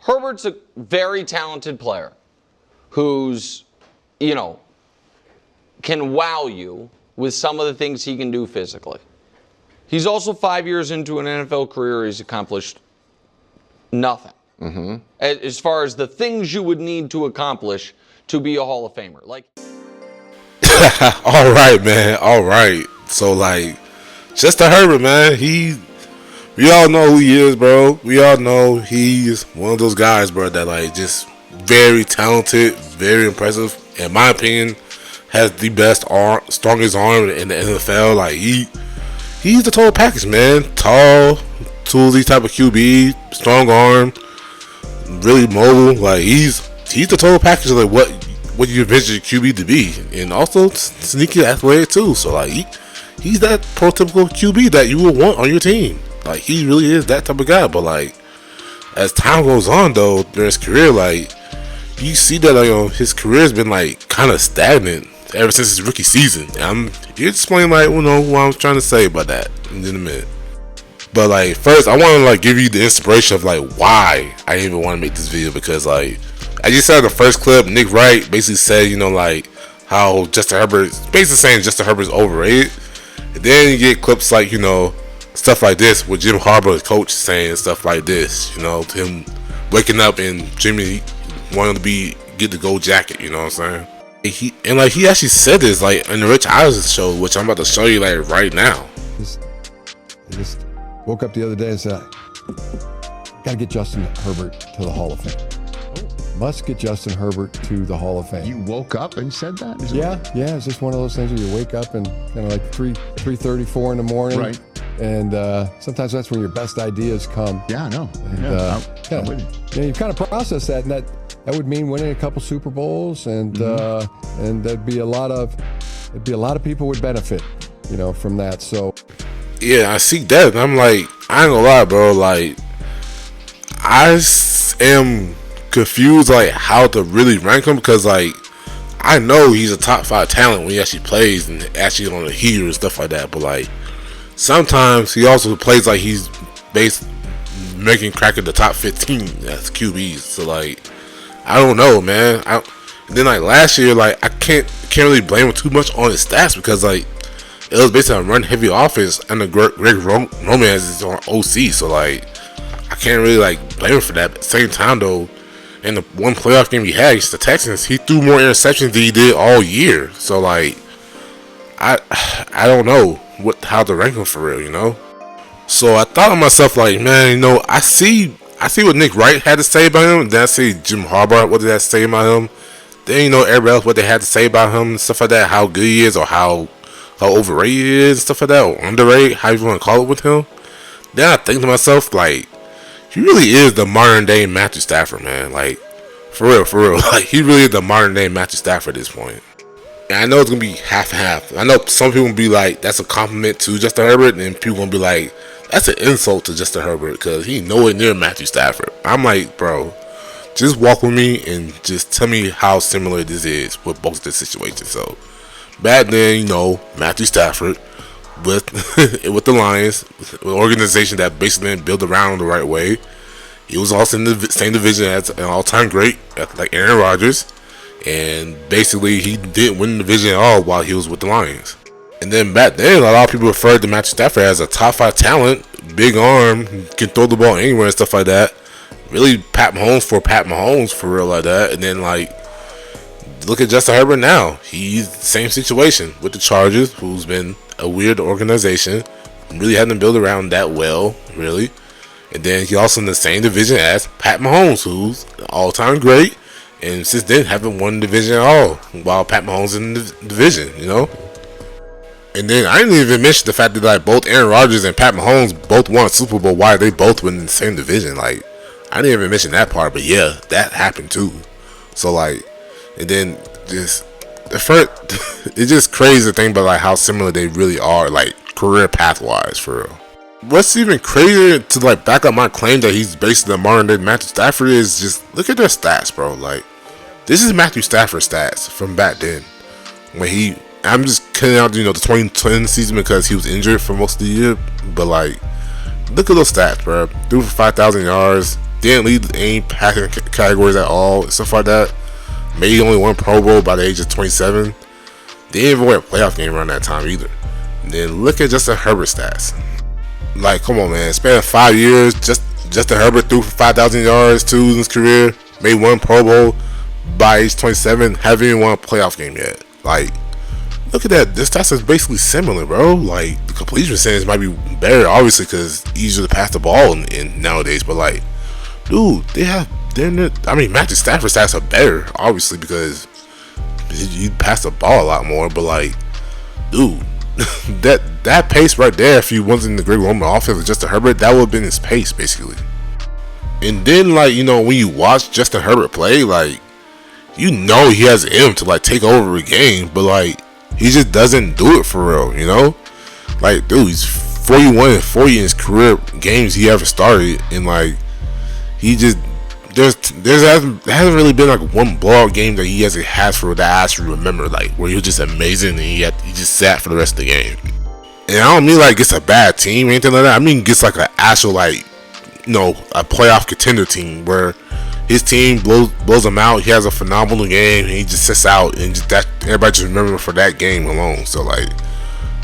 Herbert's a very talented player who's, can wow you with some of the things he can do physically. He's also 5 years into an NFL career. He's accomplished nothing. As far as the things you would need to accomplish to be a Hall of Famer. All right, man. All right. So, Justin Herbert, man, we all know who he is, bro. We all know he's one of those guys, bro, that, just very talented, very impressive. In my opinion, has the best strongest arm in the NFL. He's the total package, man. Tall, toolsy type of QB, strong arm, really mobile. He's the total package of what you envision your QB to be, and also sneaky athletic too. So he's that prototypical QB that you would want on your team. He really is that type of guy. But as time goes on, though, during his career, you see that his career has been kind of stagnant ever since his rookie season. You explain what I'm trying to say about that in a minute. But first, I want to give you the inspiration of why I even want to make this video, because I just said in the first clip, Nick Wright basically said how Justin Herbert, basically saying Justin Herbert's overrated. And then you get clips stuff like this with Jim Harbaugh, the coach, saying stuff like this. Him waking up and Jimmy wanting to get the gold jacket. You know what I'm saying? He actually said this in the Rich Eisen show, which I'm about to show you right now. I just woke up the other day and said, "Got to get Justin Herbert to the Hall of Fame. Must get Justin Herbert to the Hall of Fame." You woke up and said that? Yeah. It's just one of those things where you wake up and 3:34 in the morning. Right. And sometimes that's when your best ideas come. Yeah, I know. And you kind of process that, and that would mean winning a couple Super Bowls, and there'd be a lot of people would benefit, from that. So yeah, I see that, and I'm I ain't gonna lie, bro. I am confused how to really rank him, because I know he's a top 5 talent when he actually plays and actually on the heater and stuff like that, but sometimes he also plays he's making cracking the top 15 as QBs. So I don't know, man. Then last year, I can't really blame him too much on his stats, because it was basically a run heavy offense, and the Greg Roman is on OC. So I can't really blame him for that. But at the same time, though, in the one playoff game he had against the Texans, he threw more interceptions than he did all year. So I don't know how to rank him for real, So I thought to myself, man, I see what Nick Wright had to say about him, and then I see Jim Harbaugh, what did that say about him. Then everybody else, what they had to say about him and stuff like that, how good he is, or how overrated he is and stuff like that, or underrated, how you want to call it with him. Then I think to myself, he really is the modern day Matthew Stafford, man. For real. He really is the modern day Matthew Stafford at this point. And I know it's going to be half and half. I know some people will be that's a compliment to Justin Herbert, and people going to be that's an insult to Justin Herbert, because he nowhere near Matthew Stafford. I'm bro, just walk with me and just tell me how similar this is with both of the situations. So, back then, Matthew Stafford with with the Lions, an organization that basically didn't build around him the right way. He was also in the same division as an all-time great, like Aaron Rodgers. And basically, he didn't win the division at all while he was with the Lions. And then back then, a lot of people referred to Matthew Stafford as a top 5 talent, big arm, can throw the ball anywhere and stuff like that. Really, Pat Mahomes for real like that. And then look at Justin Herbert now. He's the same situation with the Chargers, who's been a weird organization, really hasn't built around that well, really. And then he also in the same division as Pat Mahomes, who's an all-time great. And since then, haven't won the division at all, while Pat Mahomes in the division, And then I didn't even mention the fact that both Aaron Rodgers and Pat Mahomes both won a Super Bowl while they both were in the same division. I didn't even mention that part, but yeah, that happened too. So and then just the first, it's just crazy to think about how similar they really are, career path wise, for real. What's even crazier to back up my claim that he's basically the modern day Matthew Stafford is just look at their stats, bro. This is Matthew Stafford stats from back then when I'm just cutting out the 2020 season because he was injured for most of the year, but look at those stats, bro. Threw for 5,000 yards, Didn't lead any passing categories at all, stuff like that. Made only one Pro Bowl by the age of 27. Didn't even win a playoff game around that time either. And then look at Justin Herbert stats. Like, come on, man. Span 5 years, Justin Herbert threw for 5,000 yards too in his career. Made one Pro Bowl by age 27. Haven't even won a playoff game yet. Like, look at that. This stats is basically similar, bro. Like, the completion percentage might be better, obviously, because easier to pass the ball in nowadays. But like, dude, Matthew Stafford stats are better, obviously, because you pass the ball a lot more. But like, dude, that pace right there, if he wasn't in the Greg Roman offense with Justin Herbert, that would have been his pace, basically. And then, like, you know, when you watch Justin Herbert play, like, you know he has M to like take over a game, but like, he just doesn't do it for real, you know? Like, dude, he's 41-40 in his career games he ever started, and like, he just there hasn't really been like one blowout game that he has for that I actually remember, like, where he was just amazing and he just sat for the rest of the game. And I don't mean like gets a bad team or anything like that. I mean gets like an actual, like, you know, a playoff contender team where his team blows him out. He has a phenomenal game and he just sits out, and just that everybody just remember for that game alone. So like,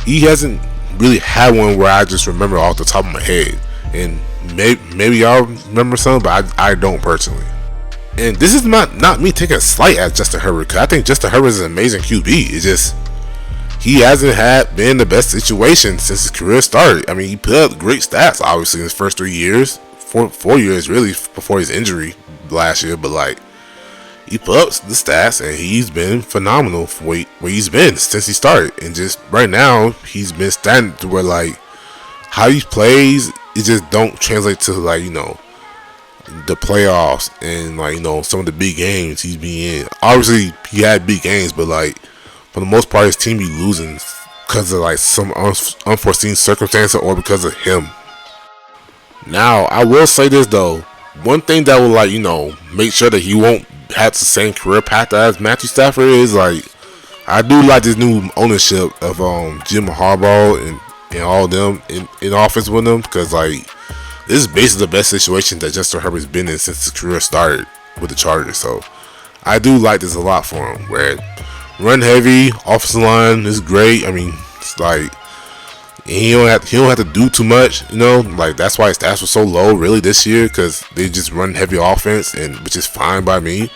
he hasn't really had one where I just remember off the top of my head. And maybe y'all remember some, but I don't personally. And this is not me taking a slight at Justin Herbert, because I think Justin Herbert is an amazing QB. It's just he hasn't been in the best situation since his career started. I mean, he put up great stats, obviously, in his first 3 years, 4 years really, before his injury last year. But like, he put up the stats, and he's been phenomenal for where he's been since he started. And just right now, he's been standing to where, like, how he plays, it just don't translate to, like, you know, the playoffs and, like, you know, some of the big games he's been in. Obviously, he had big games, but like, for the most part, his team be losing because of like some unforeseen circumstances or because of him. Now, I will say this though, one thing that will, like, you know, make sure that he won't have the same career path as Matthew Stafford is, like, I do like this new ownership of Jim Harbaugh and all them in office with them, because like, this is basically the best situation that Justin Herbert's been in since his career started with the Chargers. So I do like this a lot for him, where run heavy, offensive line is great. I mean, it's like, he don't have to do too much, you know. Like, that's why his stats were so low really this year, because they just run heavy offense, and which is fine by me.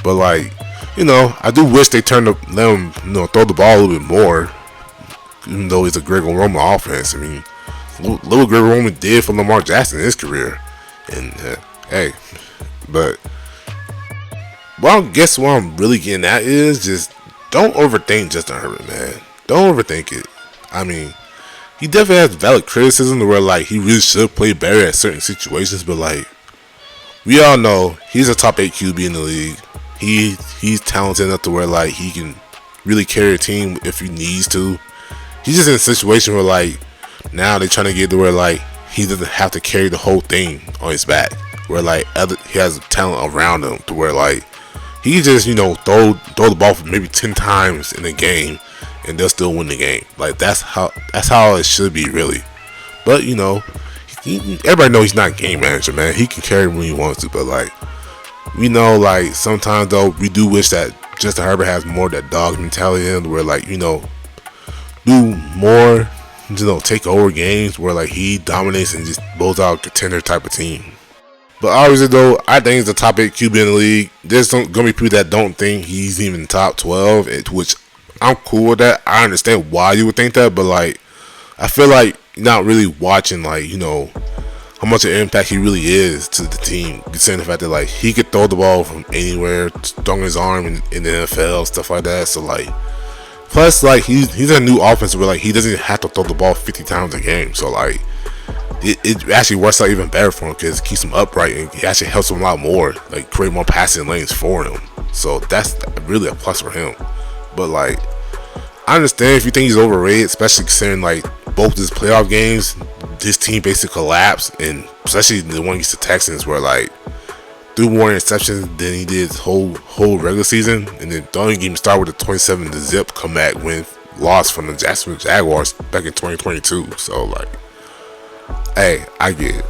But like, you know, I do wish they let him, you know, throw the ball a little bit more, even though it's a Greg Roman offense. I mean, little Greg Roman did for Lamar Jackson in his career, and hey, but I guess what I'm really getting at is just don't overthink Justin Herbert, man. Don't overthink it. I mean, he definitely has valid criticism to where, like, he really should play better at certain situations, but like, we all know he's a top 8 QB in the league. He's talented enough to where, like, he can really carry a team if he needs to. He's just in a situation where, like, now they're trying to get to where, like, he doesn't have to carry the whole thing on his back, where like he has talent around him to where, like, he just, you know, throw the ball for maybe 10 times in a game and they'll still win the game. Like, that's how it should be, really. But, you know, everybody knows he's not a game manager, man. He can carry when he wants to, but like, we know, like, sometimes though we do wish that Justin Herbert has more of that dog mentality in, where, like, you know, do more, you know, take over games where, like, he dominates and just blows out a contender type of team. But obviously though, I think he's the top 8 QB in the league. There's gonna be people that don't think he's even top 12, which I'm cool with that. I understand why you would think that, but like, I feel like you're not really watching, like, you know, how much of an impact he really is to the team. Considering the fact that, like, he could throw the ball from anywhere, throwing his arm in the NFL, stuff like that. So like, plus, like, he's in a new offense where, like, he doesn't have to throw the ball 50 times a game. So like, it actually works out even better for him, because it keeps him upright and it actually helps him a lot more, like, create more passing lanes for him. So that's really a plus for him. But like, I understand if you think he's overrated, especially considering, like, both his playoff games, his team basically collapsed, and especially the one against the Texans, where, like, threw more interceptions than he did his whole regular season, and then don't even start with the 27-0 comeback win loss from the Jacksonville Jaguars back in 2022. So like, hey, I get it.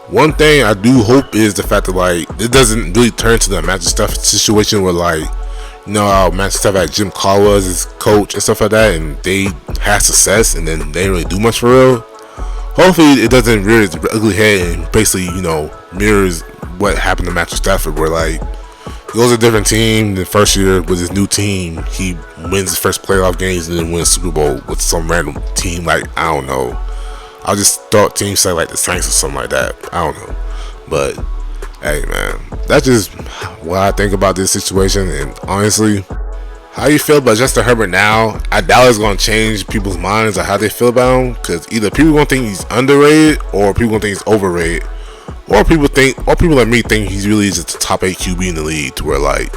One thing I do hope is the fact that like it doesn't really turn to the Matthew Stafford situation where like, you know how Matthew Stafford had Jim Caldwell as his coach and stuff like that, and they had success and then they didn't really do much for real. Hopefully it doesn't rear its ugly head and basically, you know, mirrors what happened to Matthew Stafford, where like he goes to a different team. The first year with his new team, he wins his first playoff games and then wins Super Bowl with some random team. Like, I don't know. I just thought teams say like the Saints or something like that. I don't know. But hey, man, that's just what I think about this situation. And honestly, how you feel about Justin Herbert now? I doubt it's gonna change people's minds on how they feel about him. Because either people gonna think he's underrated, or people gonna think he's overrated, or people like me think he's really just a top 8 QB in the league. To where like,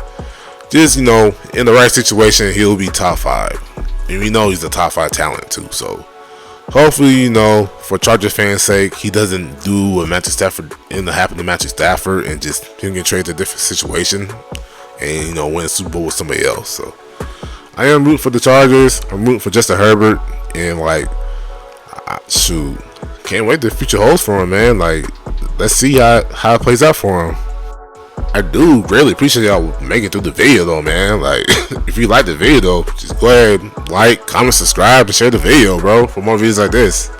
just, you know, in the right situation, he'll be top 5. And we know he's a top 5 talent too. So hopefully, you know, for Chargers fans' sake, he doesn't do what Matthew Stafford happened to Matthew Stafford and just him get traded to a different situation and, you know, win a Super Bowl with somebody else. So I am rooting for the Chargers. I'm rooting for Justin Herbert, and like, shoot, can't wait to future holds for him, man. Like, let's see how it plays out for him. I do really appreciate y'all making it through the video though, man. Like, if you like the video though, just go ahead, like, comment, subscribe, and share the video, bro, for more videos like this.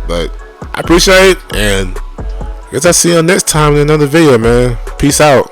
But I appreciate it, and I guess I'll see you next time in another video, man. Peace out.